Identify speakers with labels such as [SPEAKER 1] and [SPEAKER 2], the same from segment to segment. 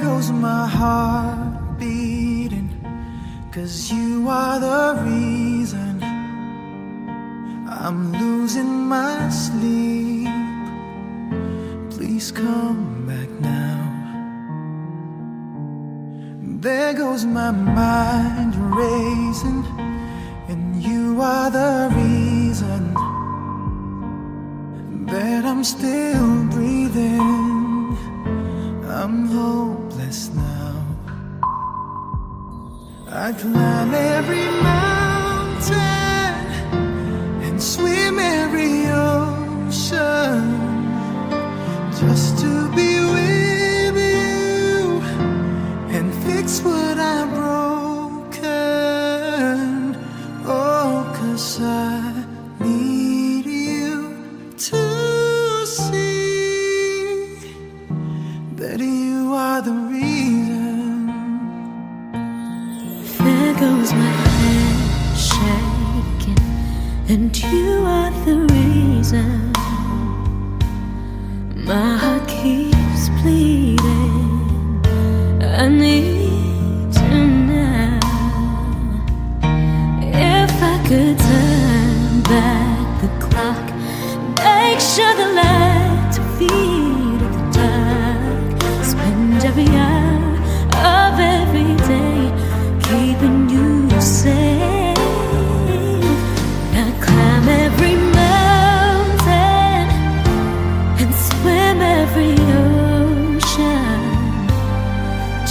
[SPEAKER 1] goes my heart beating, 'cause you are the reason I'm losing my sleep. Please come back now. There goes my mind racing, and you are the reason that I'm still breathing. I'm hopeless now. I climb every mountain and swim every ocean just to be with you and fix what I've broken. Oh, 'cause I need you to see that you are the reason.
[SPEAKER 2] There goes my hand shaking, and you are the reason. My heart keeps bleeding. I need you now. If I could turn back the clock, make sure the lights are feed at the dark, spend every hour of every day keeping you safe. I climb every mountain and swim every ocean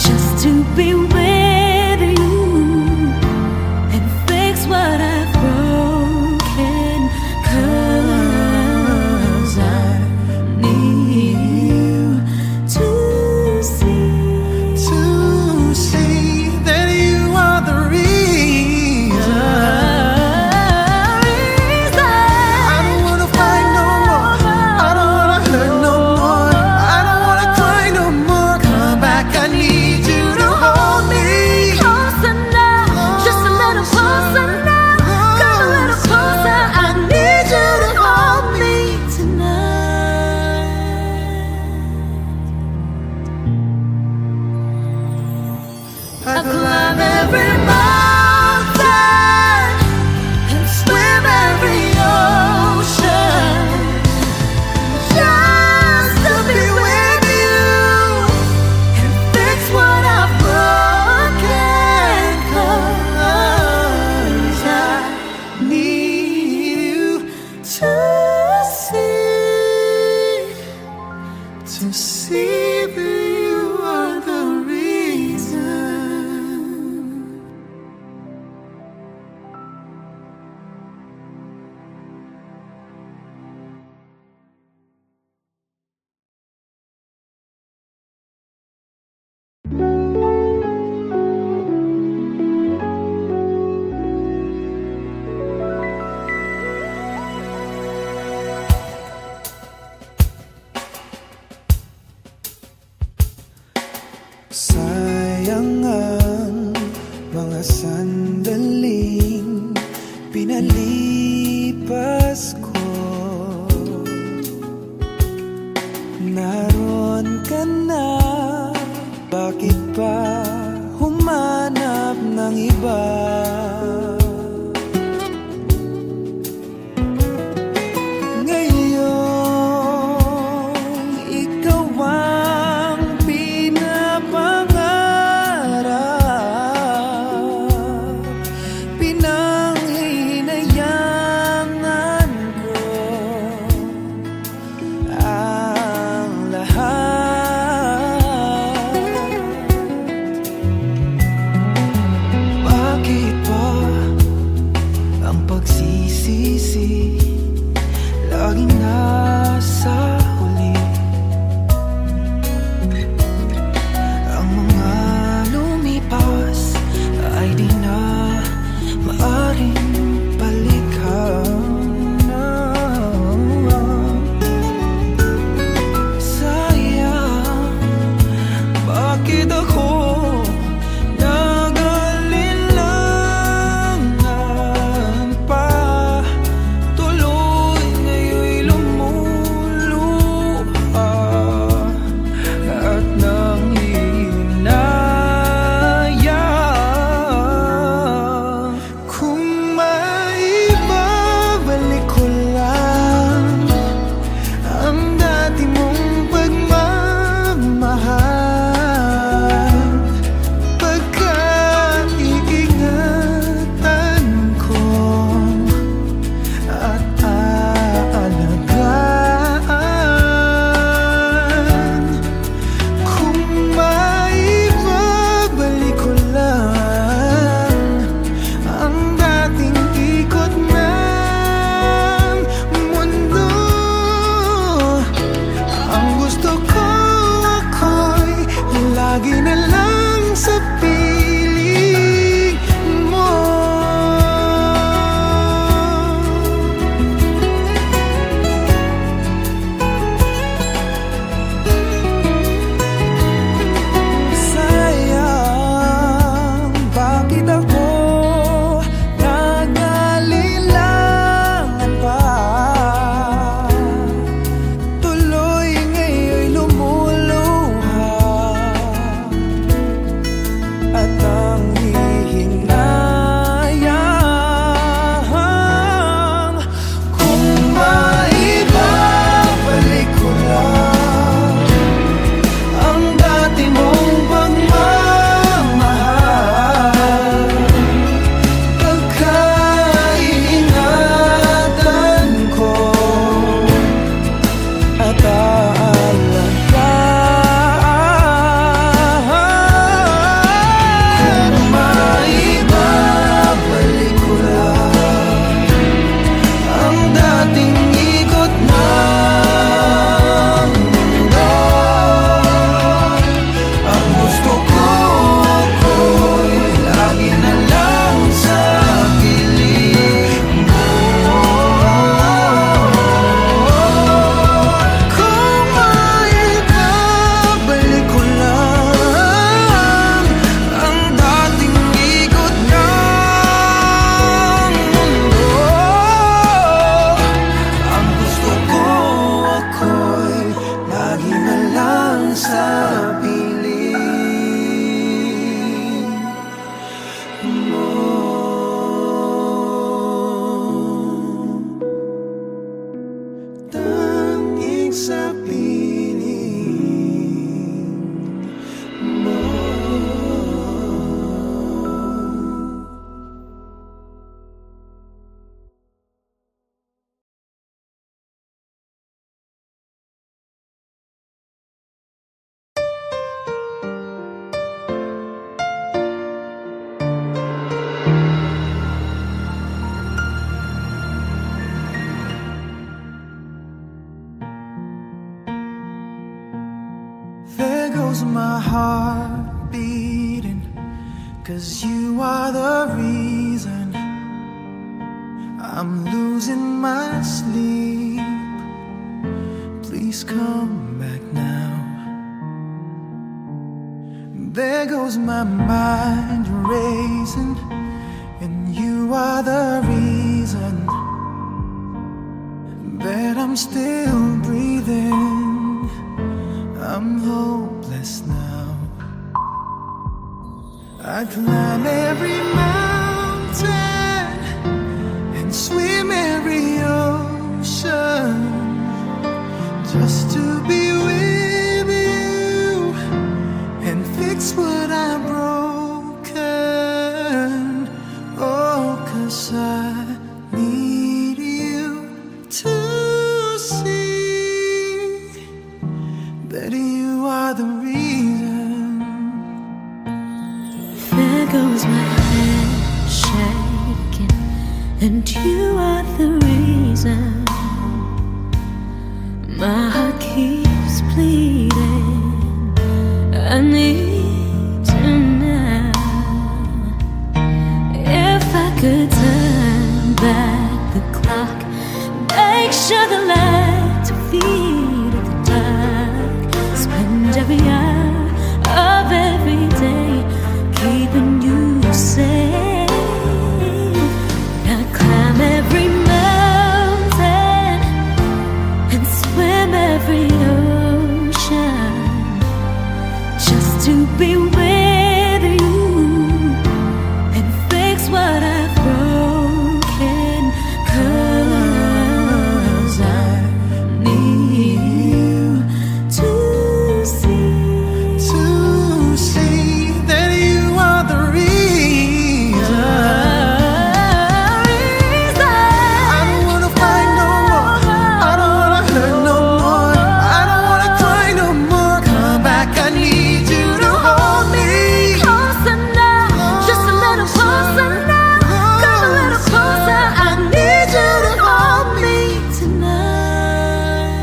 [SPEAKER 2] just to be with you and fix what I've broken. 'Cause I need you to
[SPEAKER 1] see that you are the reason. I don't wanna fight no more. I don't wanna hurt no more. I don't wanna cry no more. Come back, I need you to hold me.
[SPEAKER 2] Closer now, just a little closer now. Come a little closer, I need you to hold me tonight. I climb every mountain and swim every ocean just to be with you and fix what I've broken. 'Cause I
[SPEAKER 1] Need you
[SPEAKER 2] to
[SPEAKER 1] see that you are the reason. Sayang ang mga sandaling pinalipas ko. Naroon ka na, bakit pa humanap ng iba? Bakit ba heart beating, 'cause you are the reason I'm losing my sleep. Please come back now. There goes my mind racing, and you are the reason that I'm still breathing. I'm hopeless now. I climb every mountain and swim every ocean just to be with you and fix what I've broken. Oh, 'cause I need you to see that you are the reason.
[SPEAKER 2] There goes my head shaking, and you are the reason. My heart keeps bleeding. I need you now. If I could turn back the clock, make sure the lights are feed at the dark, spend every hour of every day keeping you safe. I climb every mountain and swim every ocean just to be with you and fix what I've broken. 'Cause I need you to
[SPEAKER 1] see that you are the reason. I don't wanna fight no more. I don't wanna hurt no more. I don't wanna cry no more. Come back, I need you to hold me.
[SPEAKER 2] Closer now, just a little closer now. Come a little closer, I need you to hold me tonight.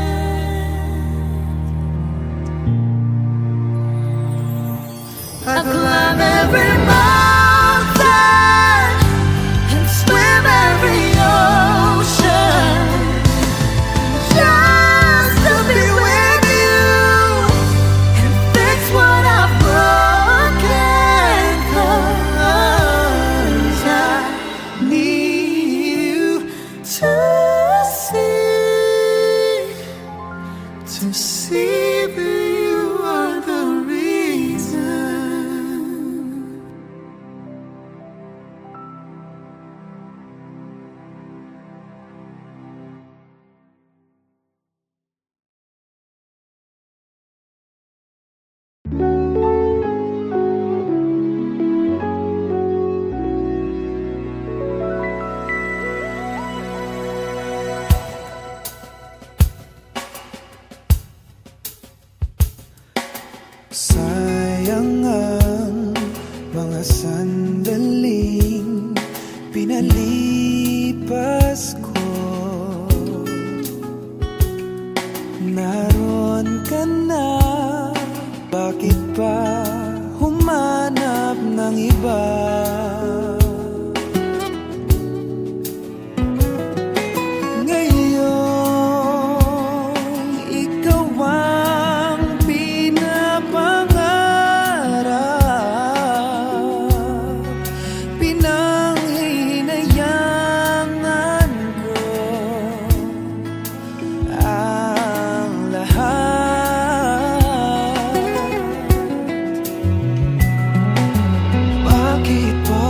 [SPEAKER 1] I climb every mountain and swim every ocean just to be with you and fix what I've broken. 'Cause I need you to see that you are the reason. Sayang ang mga sandaling pinalipas ko. Naroon ka na, bakit pa humanap ng iba? Bakit ba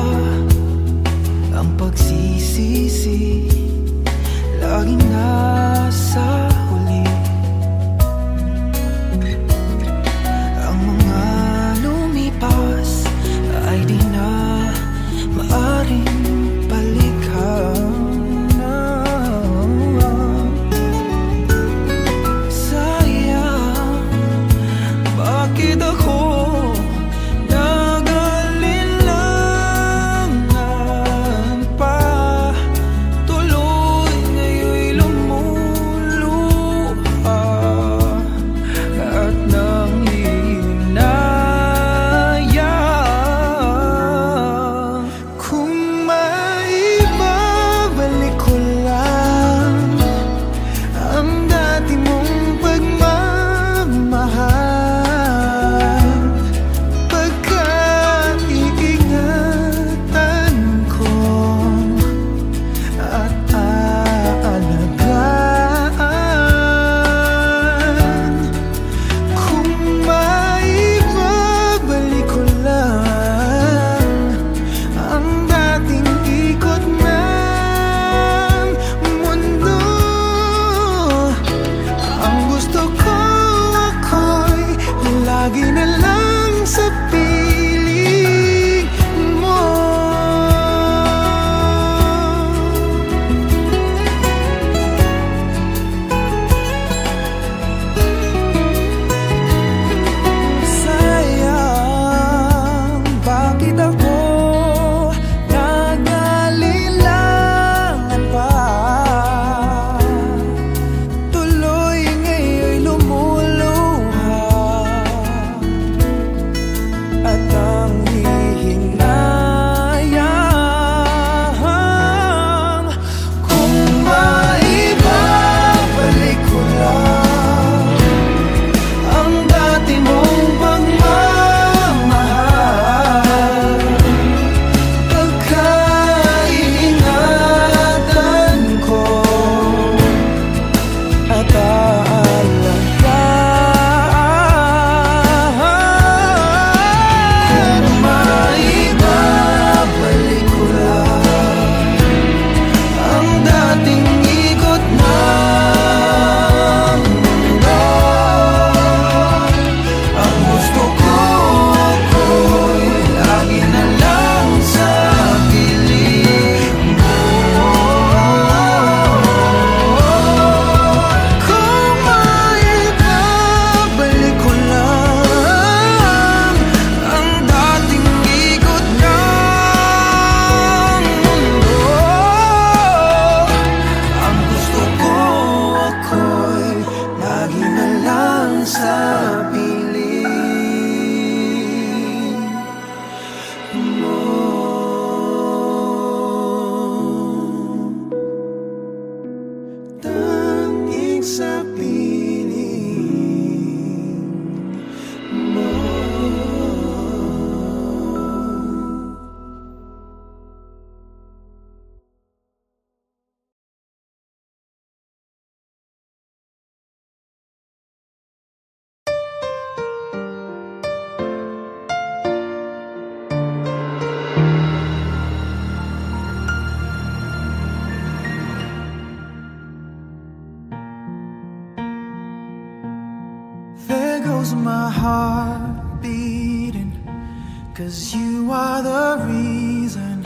[SPEAKER 1] 'cause you are the reason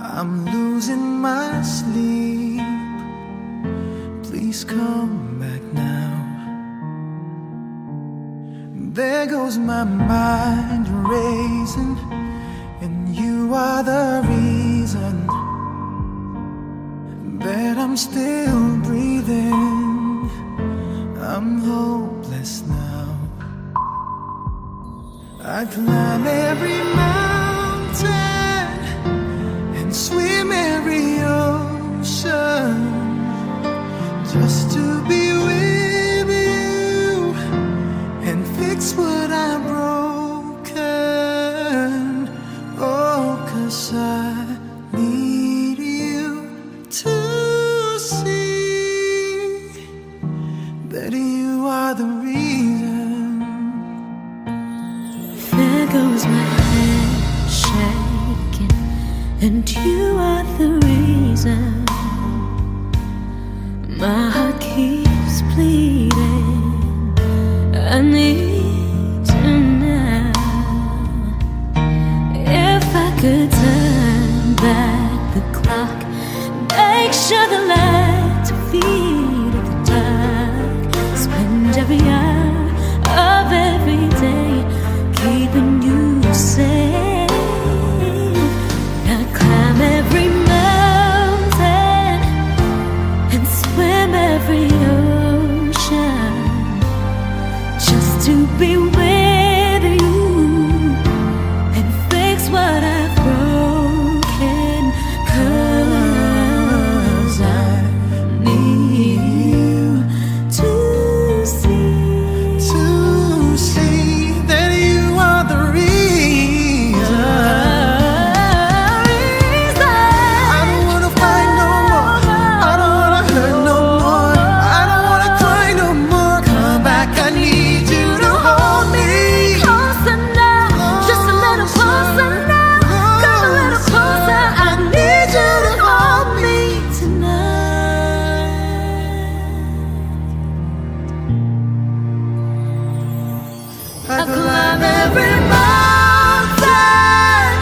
[SPEAKER 1] I'm losing my sleep. Please come back now. There goes my mind racing, and you are the reason that I'm still breathing. I'm hopeless now. I climb every mountain and swim every ocean just to be with you and fix what I've broken. Oh, 'cause I need you to see that you are the reason.
[SPEAKER 2] There goes my head shaking, and you are the reason. My heart keeps bleeding. I need you now. If I could turn back the clock, make sure the lights are feed at the dark, spend every hour of every day keeping you safe. I climb every mountain and swim every ocean just to be with you and fix what I've broken. 'Cause I need you to
[SPEAKER 1] see that you are the reason. I don't wanna fight no more. I don't wanna hurt no more. I don't wanna cry no more. Come back, I need you to hold me.
[SPEAKER 2] Closer now, just a little closer now. Come a little closer, I need you to hold me tonight.
[SPEAKER 1] I climb every mountain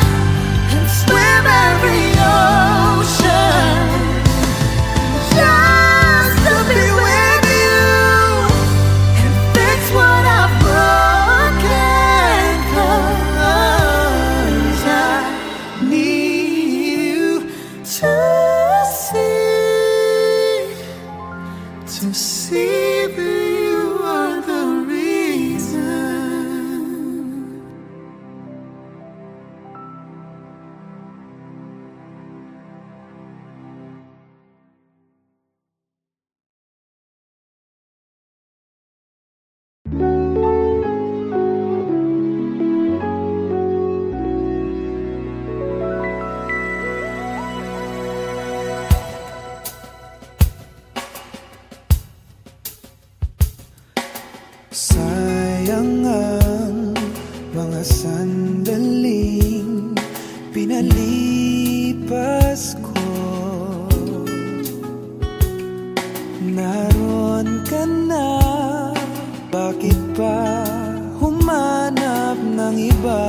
[SPEAKER 1] and swim every ocean just to be with you and fix what I've broken. 'Cause I need you to see that you are the reason. Sayang ang mga sandaling pinalipas ko. Naroon ka na, bakit pa humanap ng iba?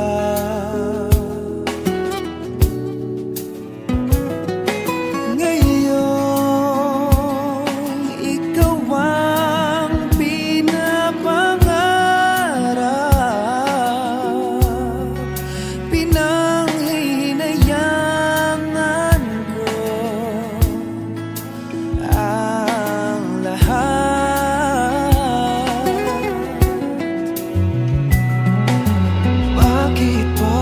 [SPEAKER 1] Bakit ba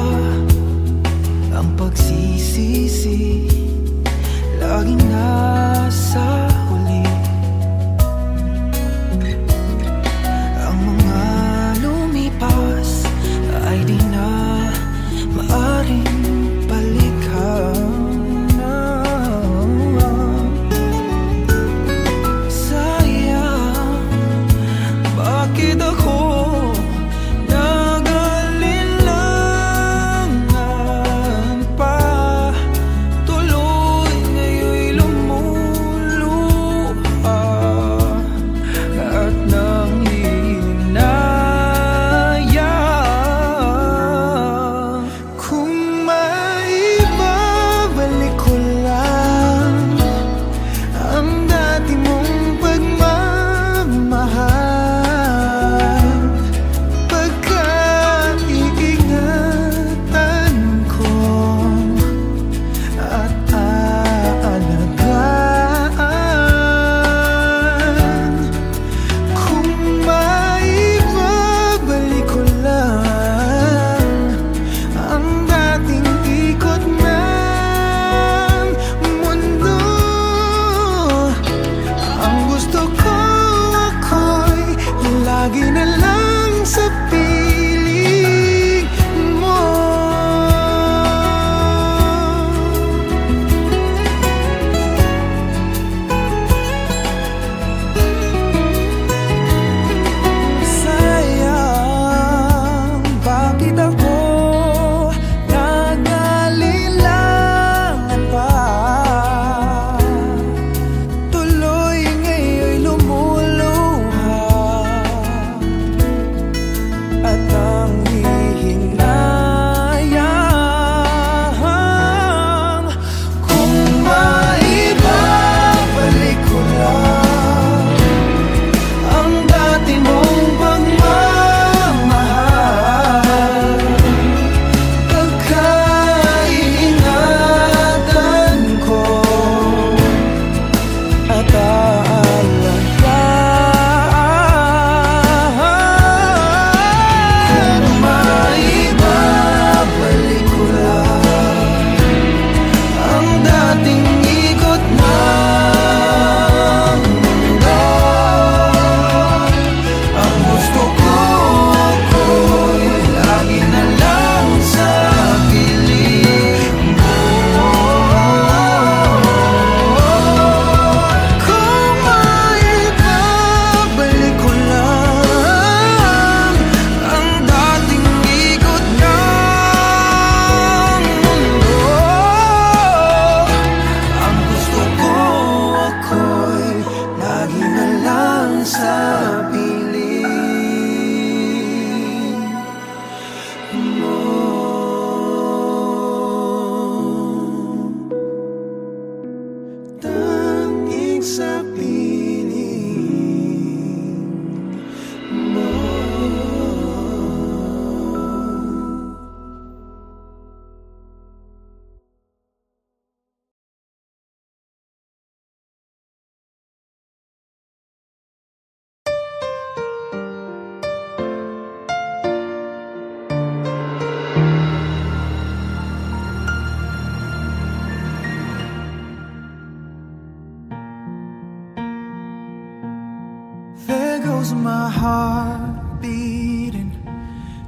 [SPEAKER 1] heart beating,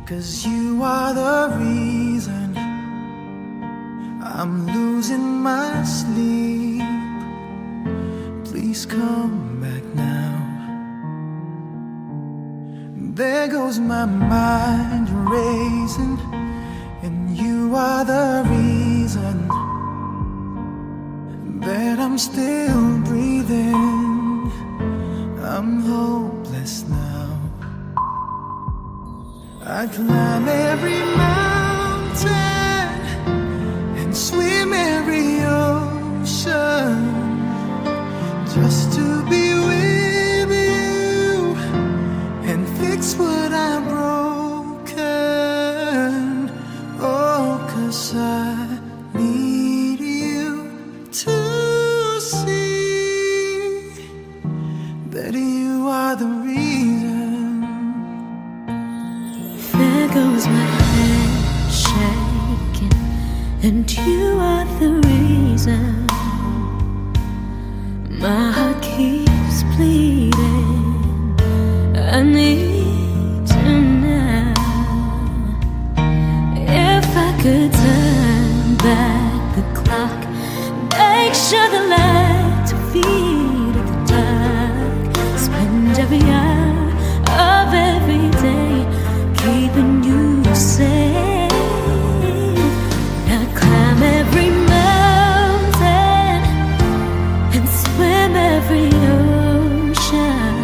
[SPEAKER 1] 'cause you are the reason I'm losing my sleep. Please come back now. There goes my mind racing, and you are the reason that I'm still breathing. I'm hopeless now. I climb every mountain and swim every ocean just to be with you and fix what I've broken. Oh, 'cause I need you to see that you are the reason.
[SPEAKER 2] There goes my head shaking, and you are the reason. My heart keeps bleeding. I need you now. If I could turn back the clock, make sure the lights are feed at the dark, spend every hour of every day keeping you safe. I climb every mountain and swim every ocean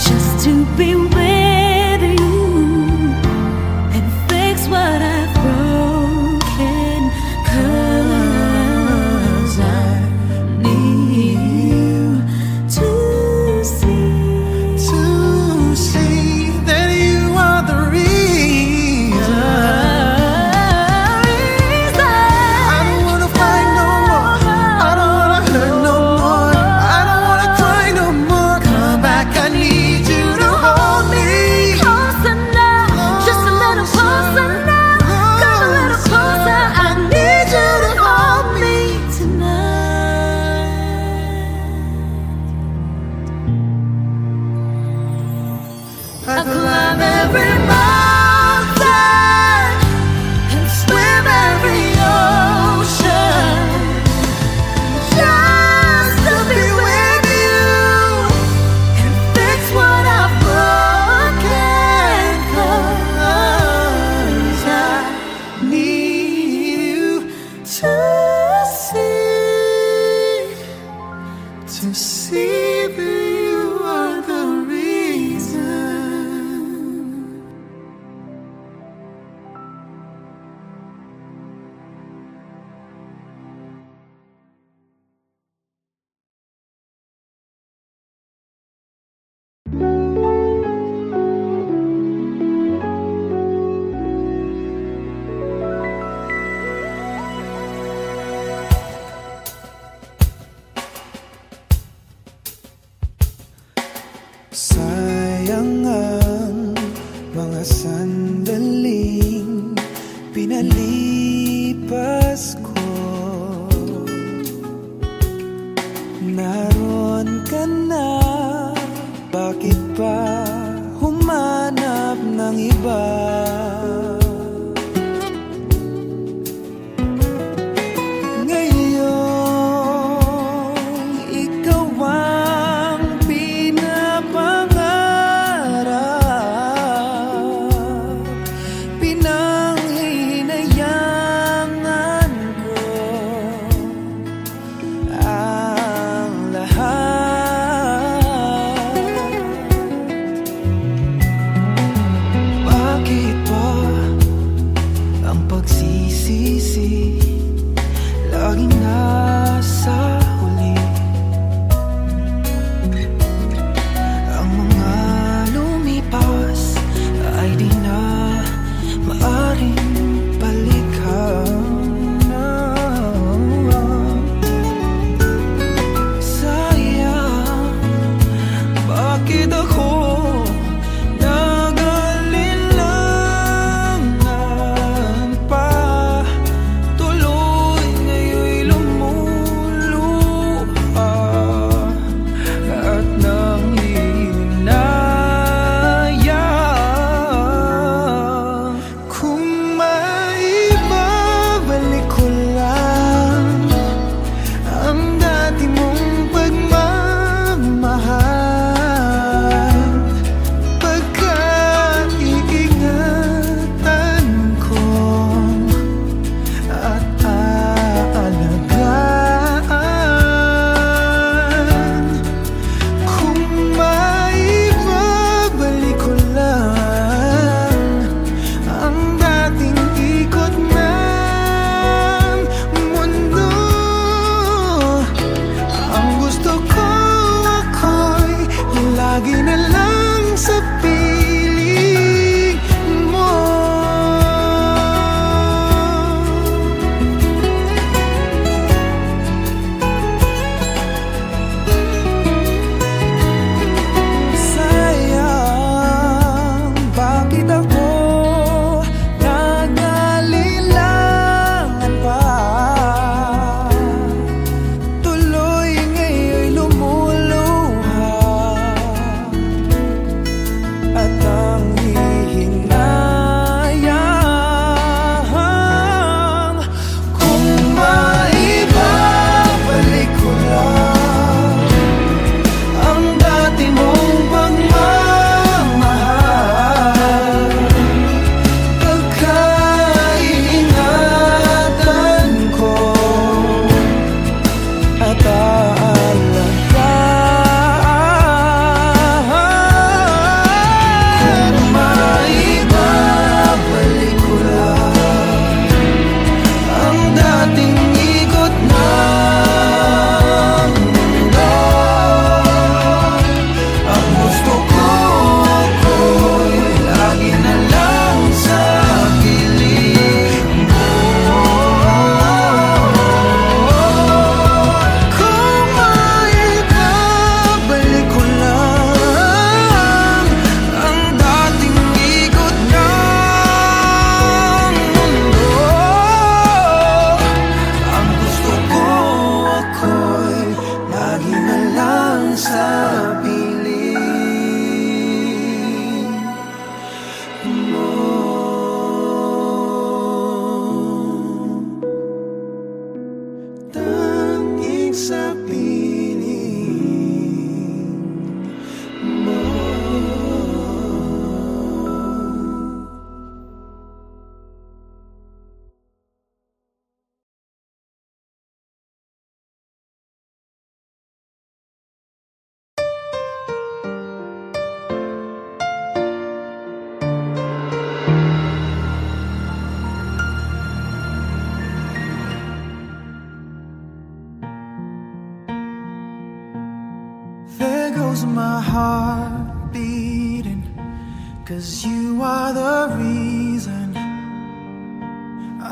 [SPEAKER 2] just to be with you and fix what I've broken. 'Cause I
[SPEAKER 1] 'cause you are the reason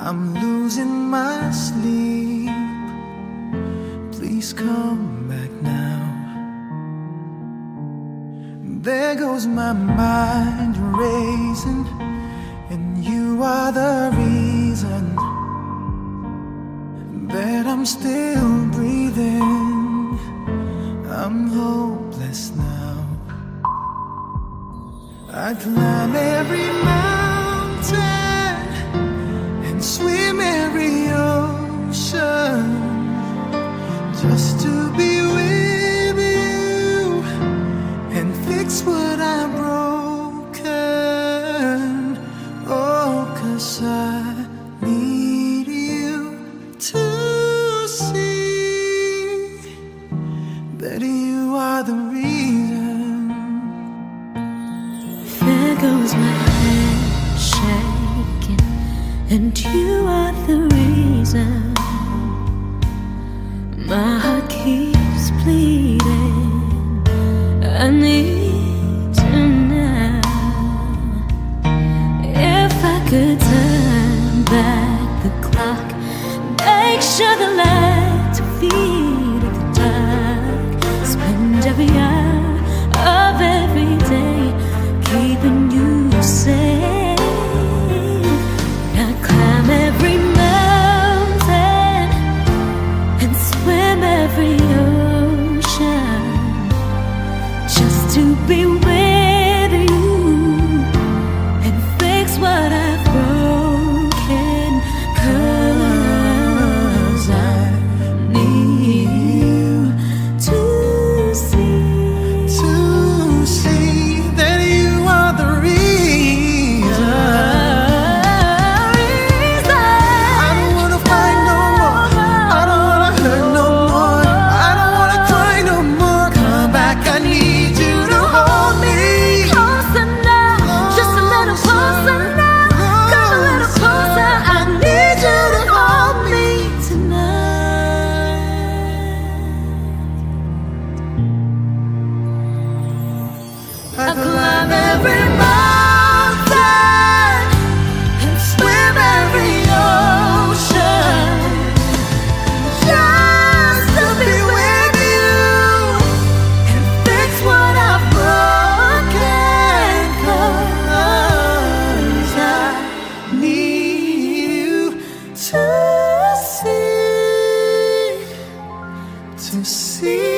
[SPEAKER 1] I'm losing my sleep. Please come back now. There goes my mind racing, and you are the reason that I'm still breathing. I'm hopeless now. I climb every mountain and swim every ocean just to be with you and fix what I'm broken. Oh, 'cause I need you to see that you are the reason.
[SPEAKER 2] There goes my hand shaking, and you are the reason. My heart keeps bleeding. I need you now. If I could turn back the clock, make sure the lights are feed at the dark, spend every hour of every day keeping you safe. I climb every mountain and swim every ocean just to be with you and fix what I've broken. 'Cause I need you to
[SPEAKER 1] see that you are the reason. I don't wanna fight no more. I don't wanna hurt no more. I don't wanna cry no more. Come back, I need you to hold me.
[SPEAKER 2] Closer now, just a little closer now. Come a little closer, I need you to hold me tonight.
[SPEAKER 1] I climb every mountain and swim every ocean just to be with you and fix what I've broken. 'Cause I need you to see